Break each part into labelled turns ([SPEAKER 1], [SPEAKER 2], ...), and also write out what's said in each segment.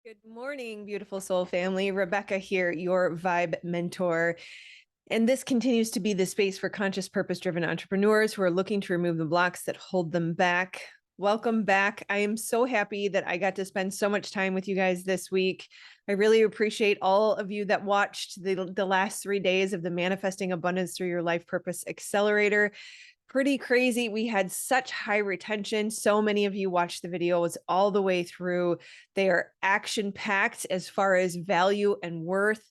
[SPEAKER 1] Good morning, beautiful soul family. Rebecca here, your vibe mentor. And this continues to be the space for conscious, purpose driven entrepreneurs who are looking to remove the blocks that hold them back. Welcome back. I am so happy that I got to spend so much time with you guys this week. I really appreciate all of you that watched the last 3 days of the Manifesting Abundance Through Your Life Purpose Accelerator. Pretty crazy. We had such high retention. So many of you watched the videos all the way through. They are action packed as far as value and worth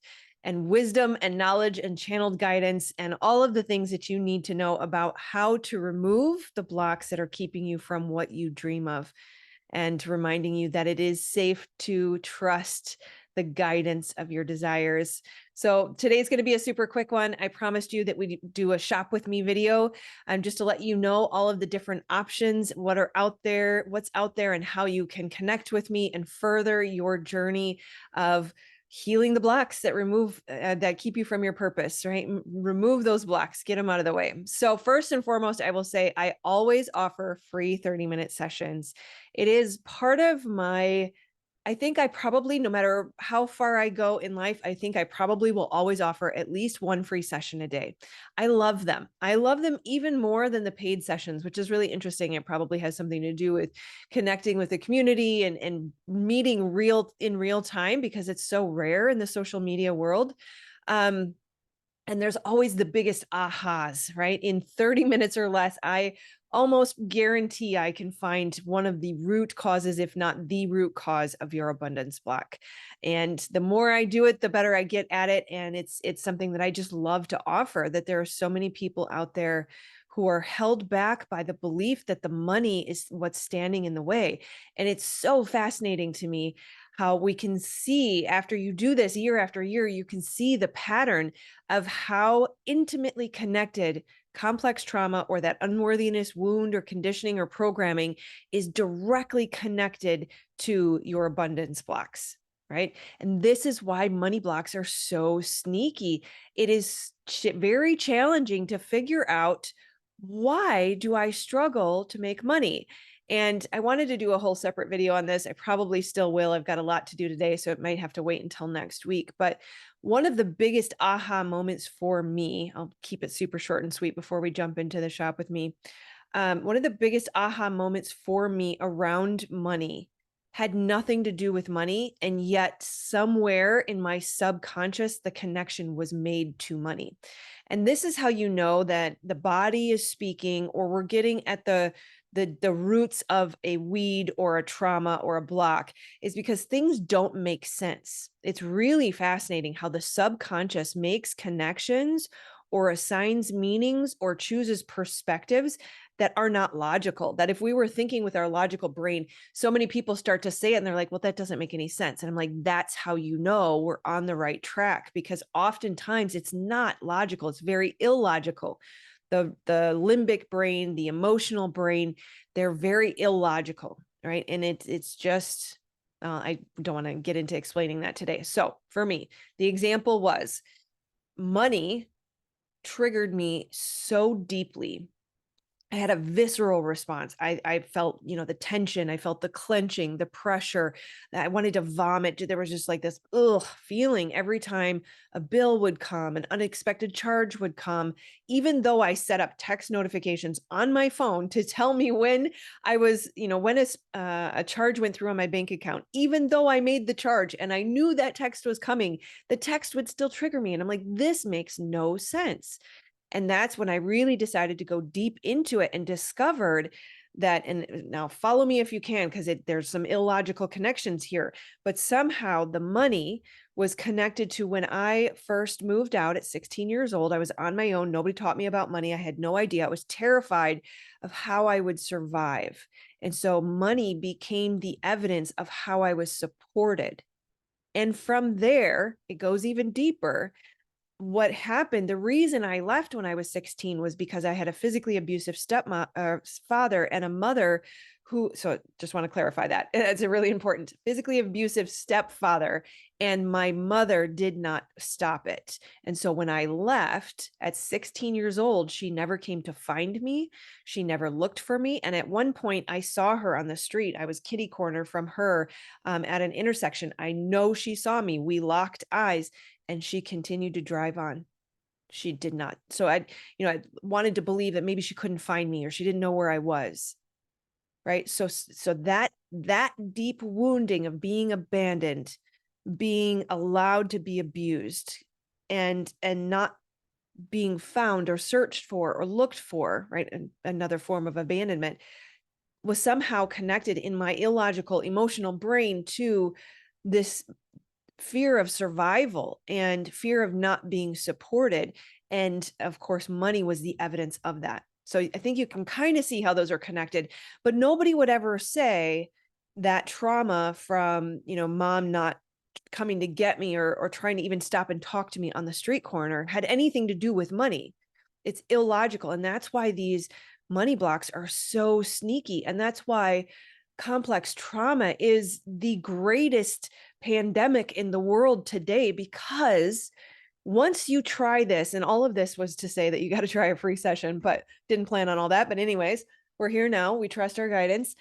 [SPEAKER 1] and wisdom and knowledge and channeled guidance and all of the things that you need to know about how to remove the blocks that are keeping you from what you dream of, and reminding you that it is safe to trust the guidance of your desires. So today's going to be a super quick one. I promised you that we do a shop with me video, just to let you know all of the different options, what are out there, what's out there, and how you can connect with me and further your journey of healing the blocks that keep you from your purpose, right? Remove those blocks, get them out of the way. So first and foremost, I will say I always offer free 30-minute sessions. It is part of I think I probably, no matter how far I go in life, I think I probably will always offer at least one free session a day. I love them. I love them even more than the paid sessions, which is really interesting. It probably has something to do with connecting with the community and meeting in real time, because it's so rare in the social media world. And there's always the biggest ahas, right? In 30 minutes or less, I almost guarantee I can find one of the root causes, if not the root cause of your abundance block. And the more I do it, the better I get at it. And it's something that I just love to offer, that there are so many people out there who are held back by the belief that the money is what's standing in the way. And it's so fascinating to me how we can see, after you do this year after year, you can see the pattern of how intimately connected complex trauma or that unworthiness wound or conditioning or programming is directly connected to your abundance blocks, right? And this is why money blocks are so sneaky. It is very challenging to figure out, why do I struggle to make money? And I wanted to do a whole separate video on this. I probably still will. I've got a lot to do today, so it might have to wait until next week. But one of the biggest aha moments for me, I'll keep it super short and sweet before we jump into the shop with me. One of the biggest aha moments for me around money had nothing to do with money. And yet somewhere in my subconscious, the connection was made to money. And this is how you know that the body is speaking, or we're getting at the roots of a weed or a trauma or a block, is because things don't make sense. It's really fascinating how the subconscious makes connections or assigns meanings or chooses perspectives that are not logical. That if we were thinking with our logical brain, so many people start to say it and they're like, well, that doesn't make any sense. And I'm like, that's how you know we're on the right track, because oftentimes it's not logical. It's very illogical. The limbic brain, the emotional brain, they're very illogical, right? And it's just, I don't want to get into explaining that today. So for me, the example was money triggered me so deeply. I had a visceral response. I felt, the tension. I felt the clenching, the pressure. I wanted to vomit. There was just like this feeling every time a bill would come, an unexpected charge would come, even though I set up text notifications on my phone to tell me when I was, when a charge went through on my bank account. Even though I made the charge and I knew that text was coming, the text would still trigger me. And I'm like, this makes no sense. And that's when I really decided to go deep into it and discovered that, and now follow me if you can, because there's some illogical connections here, but somehow the money was connected to when I first moved out at 16 years old. I was on my own. Nobody taught me about money. I had no idea. I was terrified of how I would survive. And so money became the evidence of how I was supported. And from there, it goes even deeper. What happened, the reason I left when I was 16 was because I had a physically abusive father and a mother so just want to clarify that. It's a really important physically abusive stepfather, and my mother did not stop it. And so when I left at 16 years old, she never came to find me. She never looked for me. And at one point I saw her on the street. I was kitty corner from her at an intersection. I know she saw me. We locked eyes and she continued to drive on. She did not. So I wanted to believe that maybe she couldn't find me or she didn't know where I was. Right. So that deep wounding of being abandoned, being allowed to be abused, and not being found or searched for or looked for, right? And another form of abandonment was somehow connected in my illogical emotional brain to this fear of survival and fear of not being supported. And of course, money was the evidence of that. So I think you can kind of see how those are connected, but nobody would ever say that trauma from, mom not coming to get me or trying to even stop and talk to me on the street corner had anything to do with money. It's illogical. And that's why these money blocks are so sneaky. And that's why complex trauma is the greatest pandemic in the world today, because once you try this, and all of this was to say that you got to try a free session, but didn't plan on all that. But anyways, we're here now. We trust our guidance.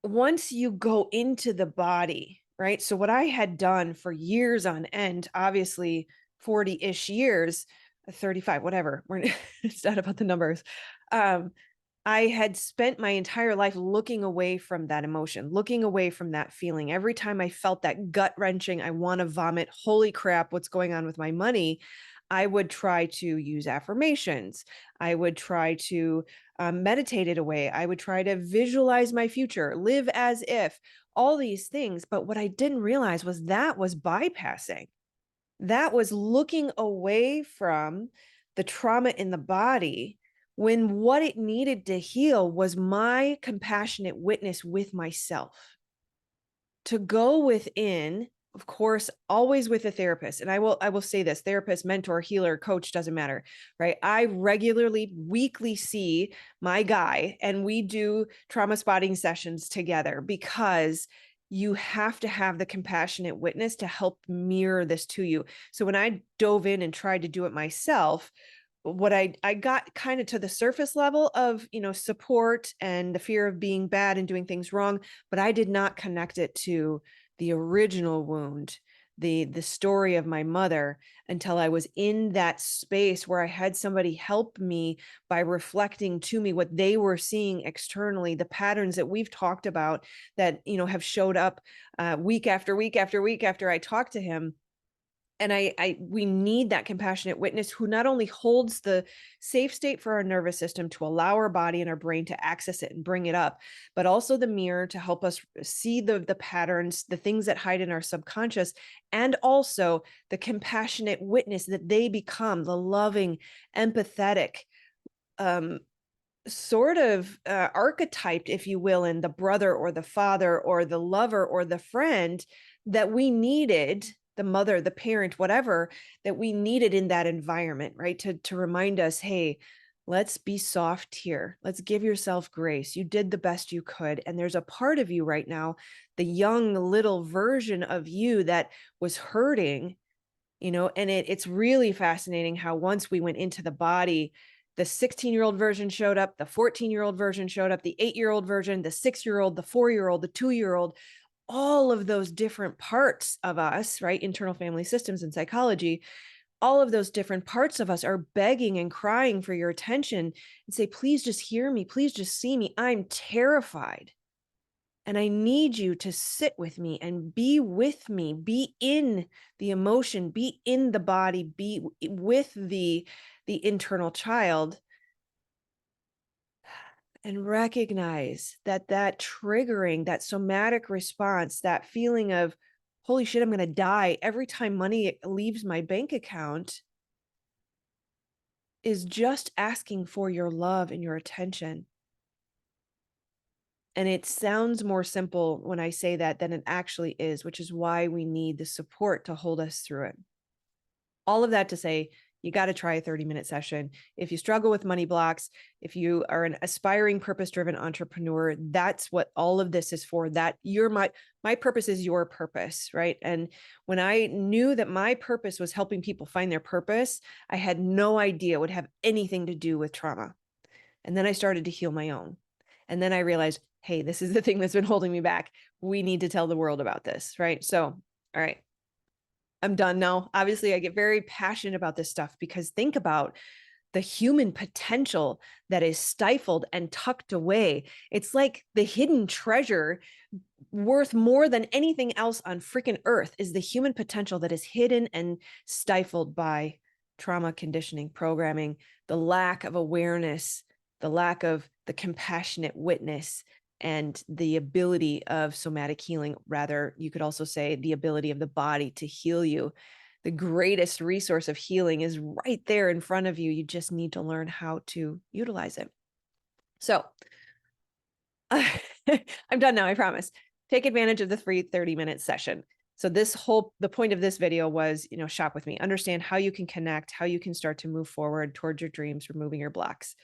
[SPEAKER 1] Once you go into the body, right? So what I had done for years on end, obviously 40-ish years, 35, whatever, it's not about the numbers. I had spent my entire life looking away from that emotion, looking away from that feeling. Every time I felt that gut wrenching, I want to vomit, holy crap, what's going on with my money? I would try to use affirmations. I would try to meditate it away. I would try to visualize my future, live as if, all these things. But what I didn't realize was that was bypassing. That was looking away from the trauma in the body, when what it needed to heal was my compassionate witness with myself. To go within, of course, always with a therapist. And I will say this: therapist, mentor, healer, coach, doesn't matter, right? I regularly, weekly see my guy and we do trauma spotting sessions together, because you have to have the compassionate witness to help mirror this to you. So when I dove in and tried to do it myself, what I got kind of to the surface level of, support and the fear of being bad and doing things wrong, but I did not connect it to the original wound, the story of my mother, until I was in that space where I had somebody help me by reflecting to me what they were seeing externally, the patterns that we've talked about that, have showed up week after week after week after I talked to him. And we need that compassionate witness who not only holds the safe state for our nervous system to allow our body and our brain to access it and bring it up, but also the mirror to help us see the patterns, the things that hide in our subconscious, and also the compassionate witness that they become, the loving, empathetic, sort of archetyped, if you will, in the brother or the father or the lover or the friend that we needed, the mother, the parent, whatever, that we needed in that environment, right? To remind us, hey, let's be soft here. Let's give yourself grace. You did the best you could. And there's a part of you right now, the young little version of you that was hurting, and it's really fascinating how once we went into the body, the 16-year-old version showed up, the 14-year-old version showed up, the 8-year-old version, the 6-year-old, the 4-year-old, the 2-year-old, all of those different parts of us, right? Internal family systems and psychology, all of those different parts of us are begging and crying for your attention and say, please just hear me. Please just see me. I'm terrified. And I need you to sit with me and be with me, be in the emotion, be in the body, be with the internal child, and recognize that triggering, that somatic response, that feeling of, holy shit, I'm going to die every time money leaves my bank account, is just asking for your love and your attention. And it sounds more simple when I say that than it actually is, which is why we need the support to hold us through it. All of that to say, you got to try a 30-minute session. If you struggle with money blocks, if you are an aspiring purpose-driven entrepreneur, that's what all of this is for. That my purpose is your purpose, right? And when I knew that my purpose was helping people find their purpose, I had no idea it would have anything to do with trauma. And then I started to heal my own. And then I realized, hey, this is the thing that's been holding me back. We need to tell the world about this, right? So, all right, I'm done now. Obviously, I get very passionate about this stuff because think about the human potential that is stifled and tucked away. It's like the hidden treasure worth more than anything else on freaking earth is the human potential that is hidden and stifled by trauma conditioning programming, the lack of awareness, the lack of the compassionate witness, and the ability of somatic healing. Rather, you could also say the ability of the body to heal you. The greatest resource of healing is right there in front of you. You just need to learn how to utilize it. So I'm done now, I promise. Take advantage of the free 30-minute session. So the point of this video was, shop with me, understand how you can connect, how you can start to move forward towards your dreams, removing your blocks.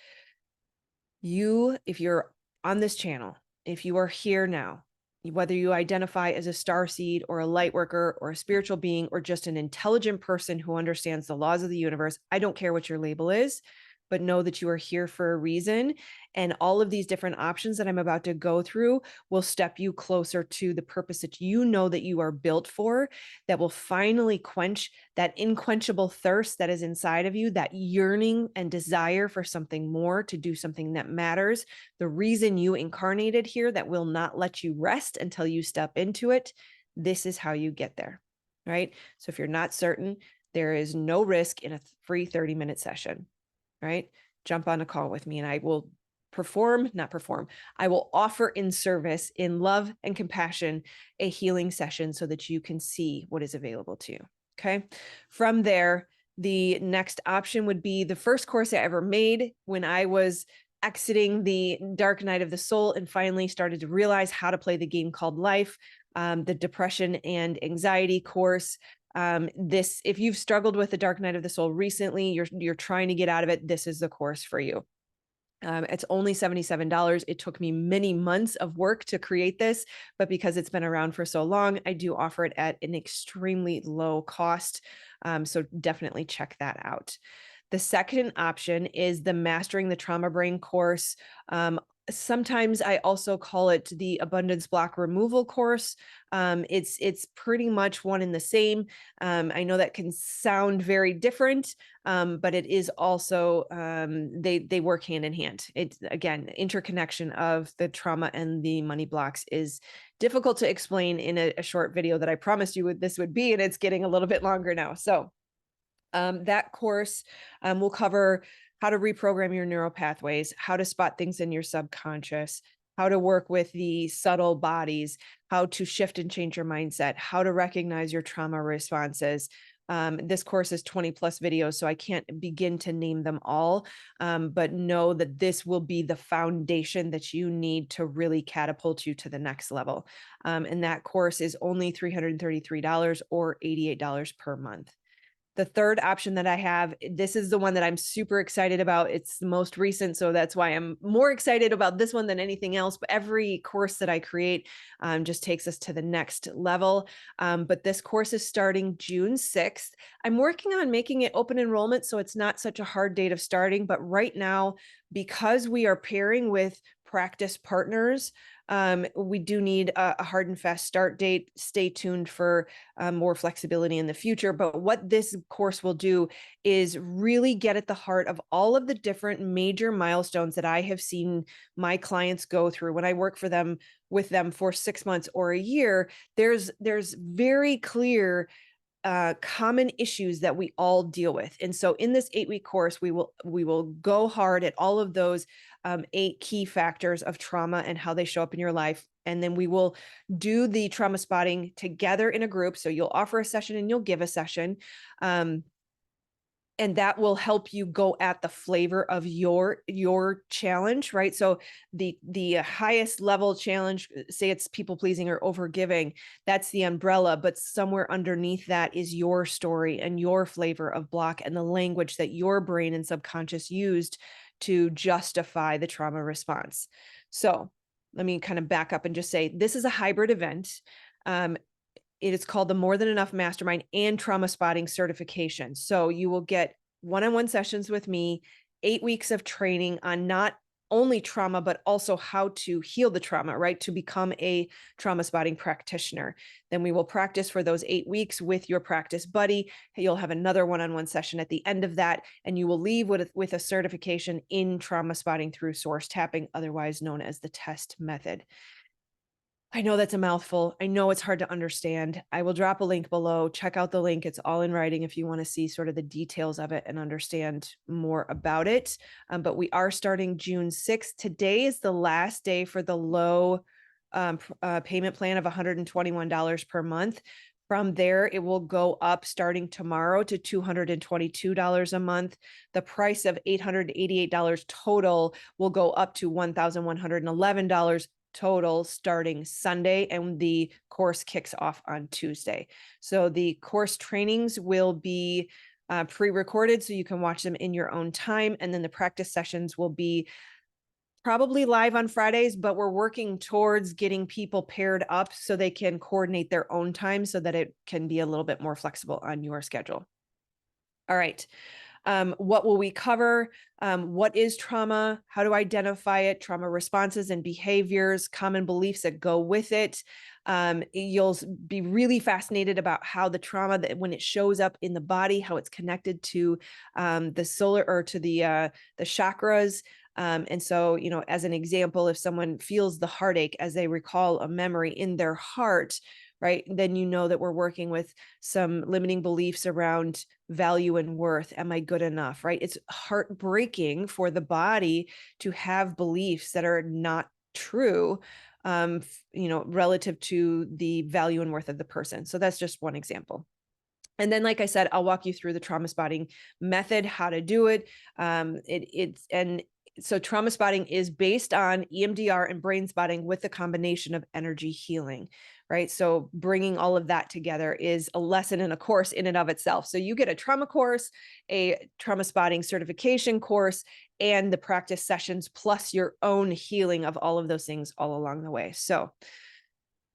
[SPEAKER 1] If you're on this channel, if you are here now, whether you identify as a starseed or a light worker or a spiritual being or just an intelligent person who understands the laws of the universe, I don't care what your label is, but know that you are here for a reason. And all of these different options that I'm about to go through will step you closer to the purpose that you know that you are built for, that will finally quench that unquenchable thirst that is inside of you, that yearning and desire for something more, to do something that matters. The reason you incarnated here that will not let you rest until you step into it. This is how you get there, right? So if you're not certain, there is no risk in a free 30-minute session. Right? Jump on a call with me and I will I will offer in service, in love and compassion, a healing session so that you can see what is available to you. Okay. From there, the next option would be the first course I ever made when I was exiting the dark night of the soul and finally started to realize how to play the game called life, the depression and anxiety course. If you've struggled with the dark night of the soul recently, you're trying to get out of it, this is the course for you. It's only $77. It took me many months of work to create this, but because it's been around for so long, I do offer it at an extremely low cost. So definitely check that out. The second option is the Mastering the Trauma Brain course. Sometimes I also call it the Abundance Block Removal course. It's pretty much one and the same. I know that can sound very different, but it is also, they work hand in hand. It's, again, interconnection of the trauma and the money blocks is difficult to explain in a short video that I promised you this would be, and it's getting a little bit longer now. So that course will cover how to reprogram your neural pathways, how to spot things in your subconscious, how to work with the subtle bodies, how to shift and change your mindset, how to recognize your trauma responses. This course is 20 plus videos, so I can't begin to name them all, but know that this will be the foundation that you need to really catapult you to the next level. And that course is only $333 or $88 per month. The third option that I have, this is the one that I'm super excited about. It's the most recent, so that's why I'm more excited about this one than anything else. But every course that I create just takes us to the next level. But this course is starting June 6th. I'm working on making it open enrollment, so it's not such a hard date of starting. But right now, because we are pairing with practice partners, we do need a hard and fast start date. Stay tuned for more flexibility in the future. But what this course will do is really get at the heart of all of the different major milestones that I have seen my clients go through when I work with them for 6 months or a year. There's very clear common issues that we all deal with. And so in this 8-week course, we will go hard at all of those 8 key factors of trauma and how they show up in your life. And then we will do the trauma spotting together in a group. So you'll offer a session and you'll give a session. and that will help you go at the flavor of your challenge, right? So the highest level challenge, say it's people pleasing or over giving, that's the umbrella, but somewhere underneath that is your story and your flavor of block and the language that your brain and subconscious used to justify the trauma response. So let me kind of back up and just say, this is a hybrid event. It is called the More Than Enough Mastermind and Trauma Spotting Certification. So you will get one-on-one sessions with me, 8 weeks of training on not only trauma, but also how to heal the trauma, right? To become a trauma spotting practitioner. Then we will practice for those 8 weeks with your practice buddy. You'll have another one-on-one session at the end of that, and you will leave with a certification in trauma spotting through source tapping, otherwise known as the TEST method. I know that's a mouthful. I know it's hard to understand. I will drop a link below. Check out the link. It's all in writing if you want to see sort of the details of it and understand more about it. But we are starting June 6th. Today is the last day for the low payment plan of $121 per month. From there, it will go up starting tomorrow to $222 a month. The price of $888 total will go up to $1,111 total starting Sunday, and the course kicks off on Tuesday. So the course trainings will be pre-recorded so you can watch them in your own time. And then the practice sessions will be probably live on Fridays, but we're working towards getting people paired up so they can coordinate their own time so that it can be a little bit more flexible on your schedule. All right. What will we cover? What is trauma? How to identify it, trauma responses and behaviors, common beliefs that go with it. You'll be really fascinated about how the trauma, that when it shows up in the body, how it's connected to the solar or to the chakras. And so, as an example, if someone feels the heartache as they recall a memory in their heart, right, then you know that we're working with some limiting beliefs around value and worth. Am I good enough, right? It's heartbreaking for the body to have beliefs that are not true, relative to the value and worth of the person. So that's just one example. And then, like I said, I'll walk you through the trauma spotting method, how to do it. So trauma spotting is based on EMDR and brain spotting with the combination of energy healing, right? So bringing all of that together is a lesson and a course in and of itself. So you get a trauma course, a trauma spotting certification course, and the practice sessions, plus your own healing of all of those things all along the way. So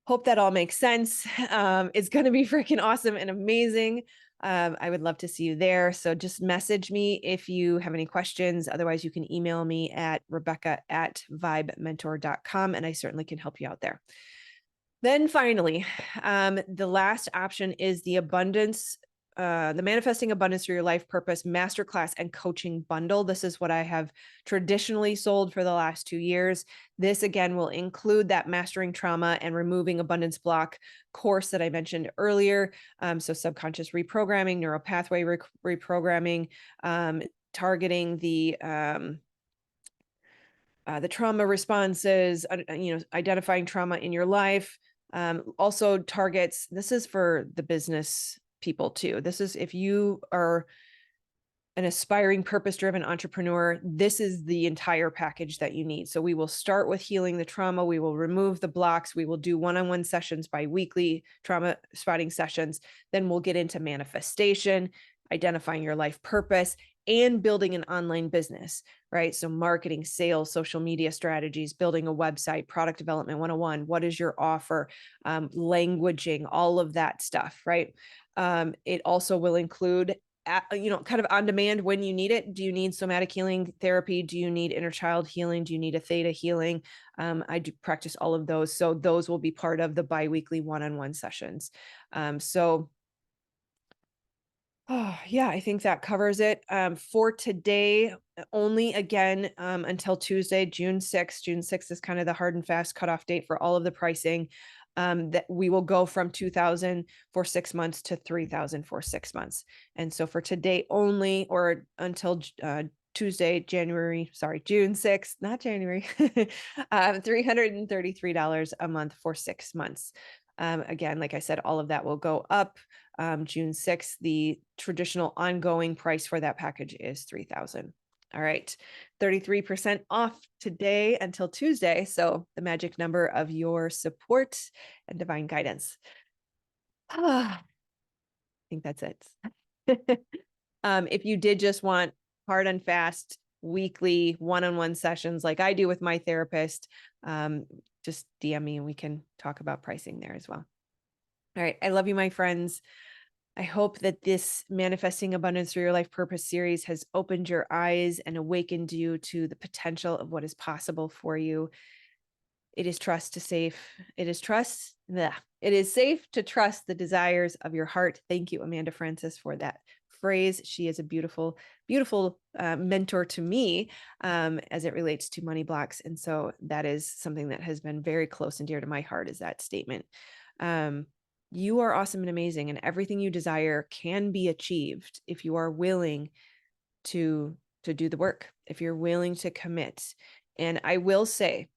[SPEAKER 1] hope that all makes sense. It's going to be freaking awesome and amazing. I would love to see you there. So just message me if you have any questions. Otherwise, you can email me at rebecca@vibementor.com, and I certainly can help you out there. Then finally, the last option is the Manifesting Abundance Through Your Life Purpose Masterclass and Coaching Bundle. This is what I have traditionally sold for the last 2 years. This again will include that Mastering Trauma and Removing Abundance Block course that I mentioned earlier. So subconscious reprogramming, neuropathway reprogramming, targeting the trauma responses, identifying trauma in your life. Also targets, this is for the business people too. This is if you are an aspiring purpose-driven entrepreneur, this is the entire package that you need. So we will start with healing the trauma. We will remove the blocks. We will do one-on-one sessions, bi-weekly trauma spotting sessions. Then we'll get into manifestation, identifying your life purpose, and building an online business, right? So marketing, sales, social media strategies, building a website, product development 101, what is your offer, languaging, all of that stuff, right? It also will include, kind of on demand when you need it. Do you need somatic healing therapy? Do you need inner child healing? Do you need a theta healing? I do practice all of those. So those will be part of the bi-weekly one-on-one sessions. Yeah, I think that covers it. For today only, again, until Tuesday, June 6th. June 6th is kind of the hard and fast cutoff date for all of the pricing. That we will go from $2,000 for 6 months to $3,000 for 6 months. And so for today only, or until Tuesday, June 6th, not January, $333 a month for 6 months. Again, like I said, all of that will go up. June 6th, the traditional ongoing price for that package is $3,000. All right, 33% off today until Tuesday. So the magic number of your support and divine guidance. I think that's it. If you did just want hard and fast weekly one-on-one sessions like I do with my therapist, just DM me and we can talk about pricing there as well. All right. I love you, my friends. I hope that this Manifesting Abundance Through Your Life Purpose series has opened your eyes and awakened you to the potential of what is possible for you. It is safe to trust the desires of your heart. Thank you, Amanda Frances, for that phrase. She is a beautiful, beautiful mentor to me as it relates to money blocks. And so that is something that has been very close and dear to my heart, is that statement. You are awesome and amazing, and everything you desire can be achieved if you are willing to do the work, if you're willing to commit. And I will say,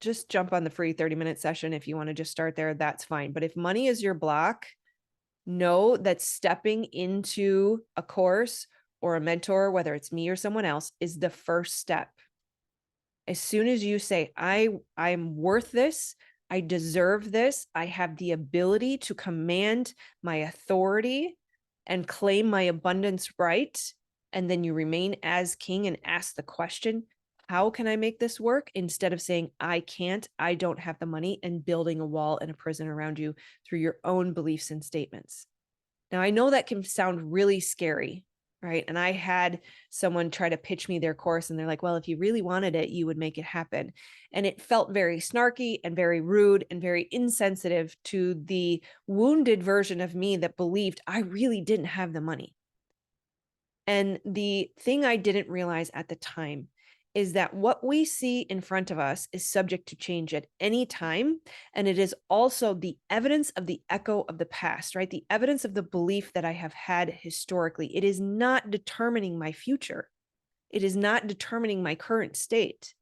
[SPEAKER 1] just jump on the free 30-minute session. If you want to just start there, that's fine. But if money is your block, know that stepping into a course or a mentor, whether it's me or someone else, is the first step. As soon as you say, I'm worth this, I deserve this, I have the ability to command my authority and claim my abundance right, and then you remain as king and ask the question, how can I make this work? Instead of saying, I can't, I don't have the money, and building a wall and a prison around you through your own beliefs and statements. Now, I know that can sound really scary, right? And I had someone try to pitch me their course and they're like, well, if you really wanted it, you would make it happen. And it felt very snarky and very rude and very insensitive to the wounded version of me that believed I really didn't have the money. And the thing I didn't realize at the time is that what we see in front of us is subject to change at any time. And it is also the evidence of the echo of the past, right? The evidence of the belief that I have had historically. It is not determining my future. It is not determining my current state.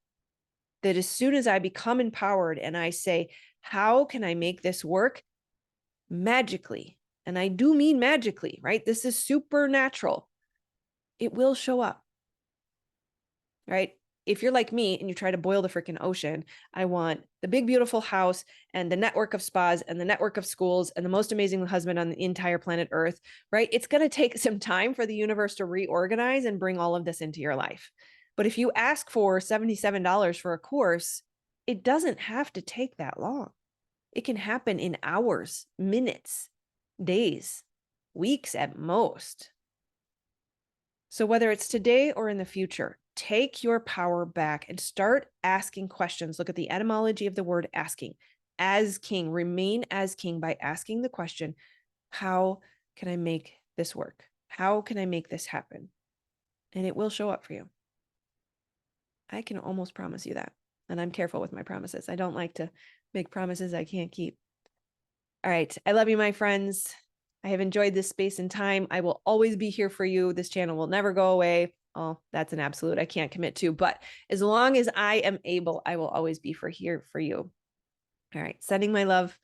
[SPEAKER 1] That as soon as I become empowered and I say, how can I make this work? Magically, and I do mean magically, right? This is supernatural. It will show up, right? If you're like me and you try to boil the freaking ocean, I want the big, beautiful house and the network of spas and the network of schools and the most amazing husband on the entire planet Earth, right? It's going to take some time for the universe to reorganize and bring all of this into your life. But if you ask for $77 for a course, it doesn't have to take that long. It can happen in hours, minutes, days, weeks at most. So whether it's today or in the future, take your power back and start asking questions. Look at the etymology of the word asking. As king, remain as king by asking the question, how can I make this work? How can I make this happen? And it will show up for you. I can almost promise you that. And I'm careful with my promises. I don't like to make promises I can't keep. All right. I love you, my friends. I have enjoyed this space and time. I will always be here for you. This channel will never go away. Oh, that's an absolute I can't commit to, but as long as I am able, I will always be here for you. All right. Sending my love.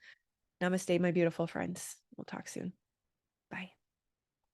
[SPEAKER 1] Namaste, my beautiful friends. We'll talk soon. Bye.